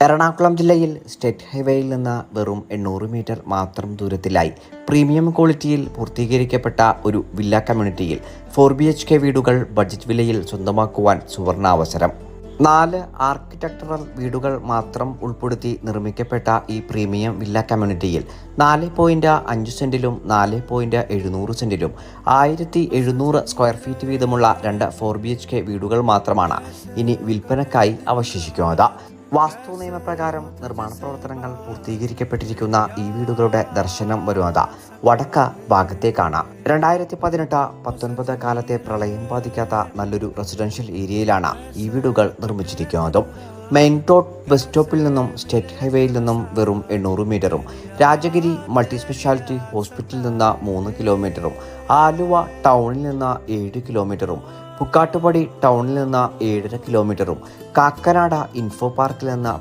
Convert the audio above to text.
എറണാകുളം ജില്ലയിൽ സ്റ്റേറ്റ് ഹൈവേയിൽ നിന്ന് വെറും 800 മീറ്റർ മാത്രം ദൂരത്തിലായി പ്രീമിയം ക്വാളിറ്റിയിൽ പൂർത്തീകരിക്കപ്പെട്ട ഒരു വില്ല കമ്മ്യൂണിറ്റിയിൽ 4 BHK വീടുകൾ ബഡ്ജറ്റ് വിലയിൽ സ്വന്തമാക്കുവാൻ സുവർണാവസരം. 4 ആർക്കിടെക്ചറൽ വീടുകൾ മാത്രം ഉൾപ്പെടുത്തി നിർമ്മിക്കപ്പെട്ട ഈ പ്രീമിയം വില്ല കമ്മ്യൂണിറ്റിയിൽ 4.5 സെന്റിലും 4.700 സെന്റിലും 1700 സ്ക്വയർ ഫീറ്റ് വീതമുള്ള 2 4 BHK വീടുകൾ മാത്രമാണ് ഇനി വിൽപ്പനക്കായി അവശേഷിക്കുന്നത്. വാസ്തു നിയമപ്രകാരം നിർമ്മാണ പ്രവർത്തനങ്ങൾ പൂർത്തീകരിക്കപ്പെട്ടിരിക്കുന്ന ഈ വീടുകളുടെ ദർശനം വരുന്നത് വടക്ക് ഭാഗത്തേക്കാണ്. 2018-19 കാലത്തെ പ്രളയം ബാധിക്കാത്ത നല്ലൊരു റെസിഡൻഷ്യൽ ഏരിയയിലാണ് ഈ വീടുകൾ നിർമ്മിച്ചിരിക്കുന്നതും. മെയിൻ റോഡ് ബസ് സ്റ്റോപ്പിൽ നിന്നും സ്റ്റേറ്റ് ഹൈവേയിൽ നിന്നും വെറും 800 മീറ്ററും, രാജഗിരി മൾട്ടി സ്പെഷ്യാലിറ്റി ഹോസ്പിറ്റലിൽ നിന്ന് 3 കിലോമീറ്ററും, ആലുവ ടൗണിൽ നിന്ന് 7 കിലോമീറ്ററും, പുക്കാട്ടുപടി ടൗണിൽ നിന്ന് 7.5 കിലോമീറ്ററും, കാക്കനാട് ഇൻഫോ പാർക്കിൽ നിന്ന്